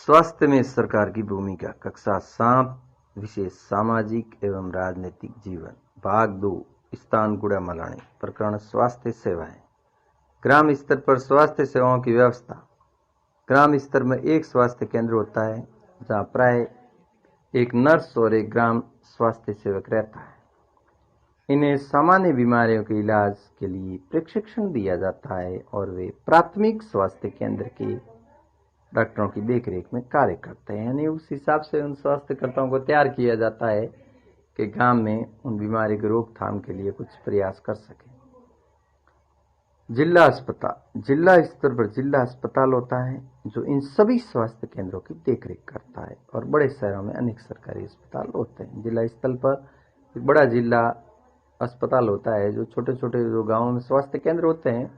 स्वास्थ्य में सरकार की भूमिका कक्षा 7 विषय सामाजिक एवं राजनीतिक जीवन भाग 2 स्थान गुड़ा मलानी प्रकरण स्वास्थ्य सेवाएं। ग्राम स्तर पर स्वास्थ्य सेवाओं की व्यवस्था। ग्राम स्तर में एक स्वास्थ्य केंद्र होता है जहां प्राय एक नर्स और एक ग्राम स्वास्थ्य सेवक रहता है। इन्हें सामान्य बीमारियों के इलाज के लिए प्रशिक्षण दिया जाता है और वे प्राथमिक स्वास्थ्य केंद्र के डॉक्टरों की देखरेख में कार्य करते हैं। यानी उस हिसाब से उन स्वास्थ्यकर्ताओं को तैयार किया जाता है कि गांव में उन बीमारी की रोकथाम के लिए कुछ प्रयास कर सकें। जिला अस्पताल। जिला स्तर पर जिला अस्पताल होता है जो इन सभी स्वास्थ्य केंद्रों की देखरेख करता है और बड़े शहरों में अनेक सरकारी अस्पताल होते हैं। जिला स्तर पर एक बड़ा जिला अस्पताल होता है जो छोटे छोटे जो गांवों में स्वास्थ्य केंद्र होते हैं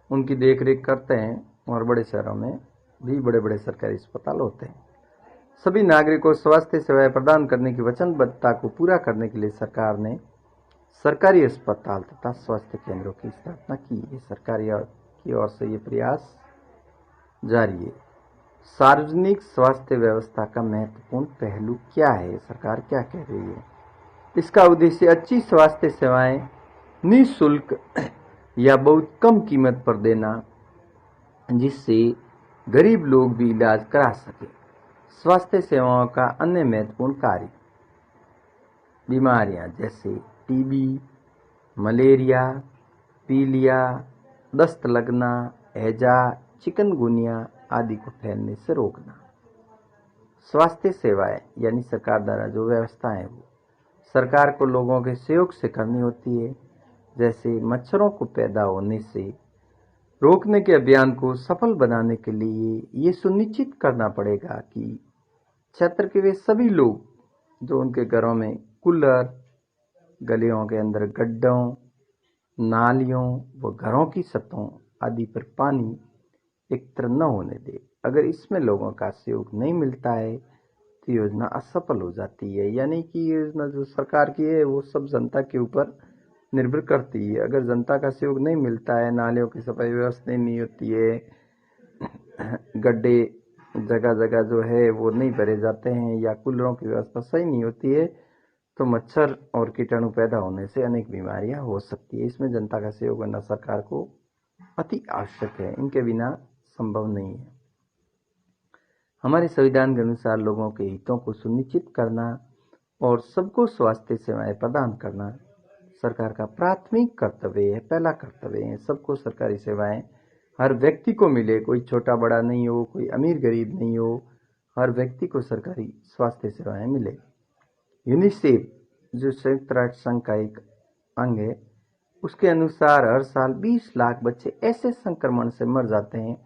उनकी देखरेख करते हैं और बड़े शहरों में भी बड़े बड़े सरकारी अस्पताल होते हैं। सभी नागरिकों को स्वास्थ्य सेवाएं प्रदान करने की वचनबद्धता को पूरा करने के लिए सरकार ने सरकारी अस्पताल तथा स्वास्थ्य केंद्रों की स्थापना की है। सरकार की ओर से ये प्रयास जारी है। सार्वजनिक स्वास्थ्य व्यवस्था का महत्वपूर्ण पहलू क्या है, सरकार क्या कह रही है? इसका उद्देश्य अच्छी स्वास्थ्य सेवाएं निःशुल्क या बहुत कम कीमत पर देना, जिससे गरीब लोग भी इलाज करा सके। स्वास्थ्य सेवाओं का अन्य महत्वपूर्ण कार्य। बीमारियां जैसे टीबी, मलेरिया, पीलिया, दस्त लगना, हैजा, चिकनगुनिया आदि को फैलने से रोकना। स्वास्थ्य सेवाएं यानी सरकार द्वारा जो व्यवस्थाएं वो सरकार को लोगों के सहयोग से करनी होती है। जैसे मच्छरों को पैदा होने से रोकने के अभियान को सफल बनाने के लिए ये सुनिश्चित करना पड़ेगा कि क्षेत्र के वे सभी लोग जो उनके घरों में कूलर, गलियों के अंदर गड्ढों, नालियों व घरों की छतों आदि पर पानी एकत्र न होने दे। अगर इसमें लोगों का सहयोग नहीं मिलता है तो योजना असफल हो जाती है। यानी कि योजना जो सरकार की है वो सब जनता के ऊपर निर्भर करती है। अगर जनता का सहयोग नहीं मिलता है, नालियों की सफाई व्यवस्था नहीं होती है, गड्ढे जगह जगह जो है वो नहीं भरे जाते हैं या कूलरों की व्यवस्था सही नहीं होती है, तो मच्छर और कीटाणु पैदा होने से अनेक बीमारियां हो सकती है। इसमें जनता का सहयोग करना सरकार को अति आवश्यक है, इनके बिना संभव नहीं है। हमारे संविधान के अनुसार लोगों के हितों को सुनिश्चित करना और सबको स्वास्थ्य सेवाएं प्रदान करना सरकार का प्राथमिक कर्तव्य है, पहला कर्तव्य है। सबको सरकारी सेवाएं हर व्यक्ति को मिले, कोई छोटा बड़ा नहीं हो, कोई अमीर गरीब नहीं हो, हर व्यक्ति को सरकारी स्वास्थ्य सेवाएं मिले। यूनिसेफ जो संयुक्त राष्ट्र संघ का एक अंग है, उसके अनुसार हर साल 20 लाख बच्चे ऐसे संक्रमण से मर जाते हैं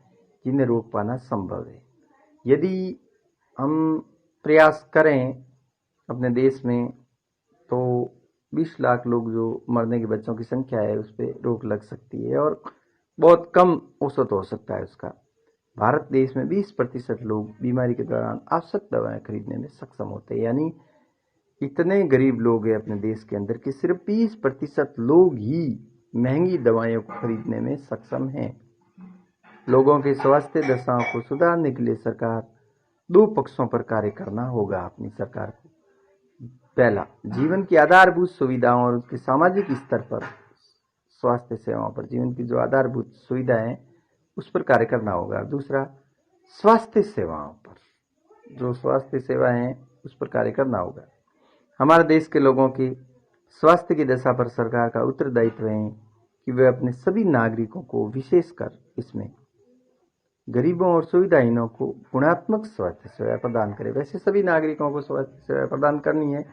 जिन्हें रोक पाना संभव है। यदि हम प्रयास करें अपने देश में तो 20 लाख लोग जो मरने के बच्चों की संख्या है उस पर रोक लग सकती है और बहुत कम औसत हो सकता है उसका। भारत देश में 20% लोग बीमारी के दौरान आवश्यक दवाएं खरीदने में सक्षम होते हैं। यानी इतने गरीब लोग हैं अपने देश के अंदर कि सिर्फ 20% लोग ही महंगी दवाइयों को खरीदने में सक्षम हैं। लोगों की स्वास्थ्य दशाओं को सुधारने के लिए सरकार दो पक्षों पर कार्य करना होगा अपनी सरकार को। पहला, जीवन की आधारभूत सुविधाओं और उसके सामाजिक स्तर पर स्वास्थ्य सेवाओं पर, जीवन की जो आधारभूत सुविधाएं हैं उस पर कार्य करना होगा। दूसरा, स्वास्थ्य सेवाओं पर, जो स्वास्थ्य सेवाएं हैं उस पर कार्य करना होगा। हमारे देश के लोगों की स्वास्थ्य की दशा पर सरकार का उत्तरदायित्व है कि वे अपने सभी नागरिकों को, विशेषकर इसमें गरीबों और सुविधाहीनों को गुणात्मक स्वास्थ्य सेवा प्रदान करे। वैसे सभी नागरिकों को स्वास्थ्य सेवा प्रदान करनी है,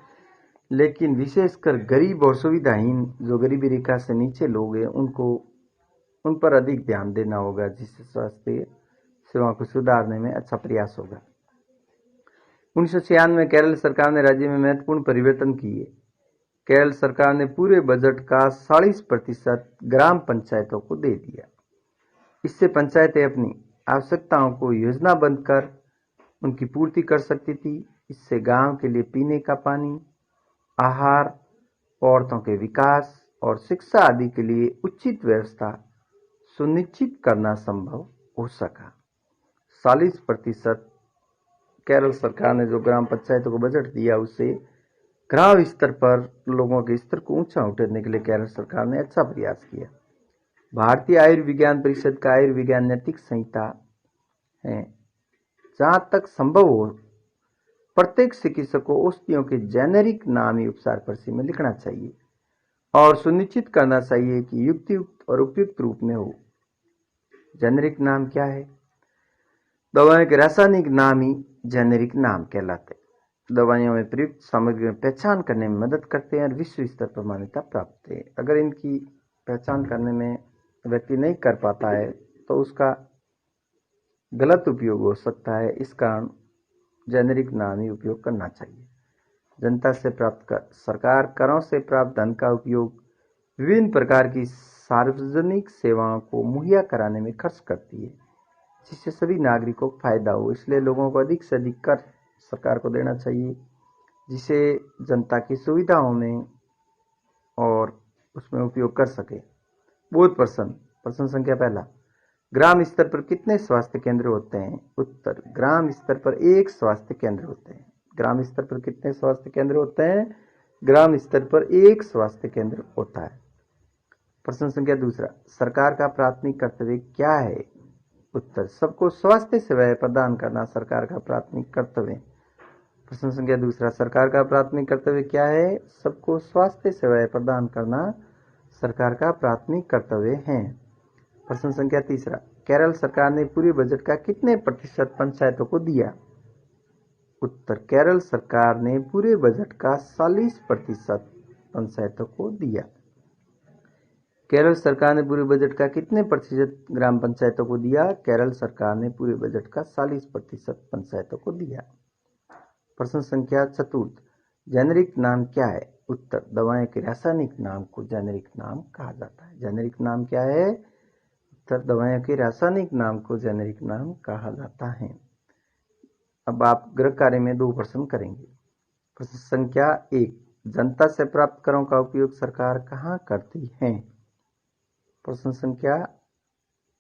लेकिन विशेषकर गरीब और सुविधाहीन जो गरीबी रेखा से नीचे लोग हैं उन पर अधिक ध्यान देना होगा, जिससे स्वास्थ्य सेवाओं को सुधारने में अच्छा प्रयास होगा। 1996 में केरल सरकार ने राज्य में महत्वपूर्ण परिवर्तन किए। केरल सरकार ने पूरे बजट का 40% ग्राम पंचायतों को दे दिया। इससे पंचायतें अपनी आवश्यकताओं को योजनाबद्ध कर उनकी पूर्ति कर सकती थी। इससे गांव के लिए पीने का पानी, आहार, औरतों के विकास और शिक्षा आदि के लिए उचित व्यवस्था सुनिश्चित करना संभव हो सका। 40% केरल सरकार ने जो ग्राम पंचायतों को बजट दिया उससे ग्राम स्तर पर लोगों के स्तर को ऊंचा उठाने के लिए केरल सरकार ने अच्छा प्रयास किया। भारतीय आयुर्विज्ञान परिषद का आयुर्विज्ञान नैतिक संहिता है, जहां तक संभव हो प्रत्येक चिकित्सक को औषधियों के जेनेरिक नाम ही उपचार पर्ची में लिखना चाहिए और सुनिश्चित करना चाहिए कि युक्तियुक्त और उपयुक्त रूप में हो। जेनेरिक नाम क्या है? दवाओं के रासायनिक नाम ही जेनेरिक नाम कहलाते हैं। दवाइयों में प्रयुक्त सामग्री में पहचान करने में मदद करते हैं और विश्व स्तर पर मान्यता प्राप्त है। अगर इनकी पहचान करने में व्यक्ति नहीं कर पाता है तो उसका गलत उपयोग हो सकता है। इस कारण जेनेरिक नाम ही उपयोग करना चाहिए। जनता से प्राप्त कर सरकार करों से प्राप्त धन का उपयोग विभिन्न प्रकार की सार्वजनिक सेवाओं को मुहैया कराने में खर्च करती है, जिससे सभी नागरिकों को फायदा हो। इसलिए लोगों को अधिक से अधिक कर सरकार को देना चाहिए, जिसे जनता की सुविधाओं में और उसमें उपयोग कर सके। बहुत प्रश्न संख्या पहला, ग्राम स्तर पर कितने स्वास्थ्य केंद्र होते हैं? उत्तर, ग्राम स्तर पर 1 स्वास्थ्य केंद्र होते हैं। ग्राम स्तर पर कितने स्वास्थ्य केंद्र होते हैं? ग्राम स्तर पर 1 स्वास्थ्य केंद्र होता है। प्रश्न संख्या दूसरा, सरकार का प्राथमिक कर्तव्य क्या है? उत्तर, सबको स्वास्थ्य सेवाएं प्रदान करना सरकार का प्राथमिक कर्तव्य है। प्रश्न संख्या दूसरा, सरकार का प्राथमिक कर्तव्य क्या है? सबको स्वास्थ्य सेवाएं प्रदान करना सरकार का प्राथमिक कर्तव्य है। प्रश्न संख्या तीसरा, केरल सरकार ने पूरे बजट का कितने प्रतिशत पंचायतों को दिया? उत्तर, केरल सरकार ने पूरे बजट का 40% पंचायतों को दिया। केरल सरकार ने पूरे बजट का कितने प्रतिशत ग्राम पंचायतों को दिया? केरल सरकार ने पूरे बजट का 40% पंचायतों को दिया। प्रश्न संख्या चतुर्थ, जेनेरिक नाम क्या है? उत्तर, दवाएं के रासायनिक नाम को जेनेरिक नाम कहा जाता है। जेनेरिक नाम क्या है? उत्तर, दवाओं के रासायनिक नाम को जेनेरिक नाम कहा जाता है। अब आप गृह कार्य में 2 प्रश्न करेंगे। प्रश्न संख्या 1, जनता से प्राप्त करों का उपयोग सरकार कहाँ करती है? प्रश्न संख्या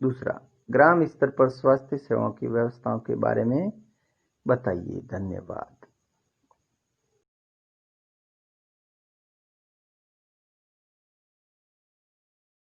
दूसरा, ग्राम स्तर पर स्वास्थ्य सेवाओं की व्यवस्थाओं के बारे में बताइए। धन्यवाद।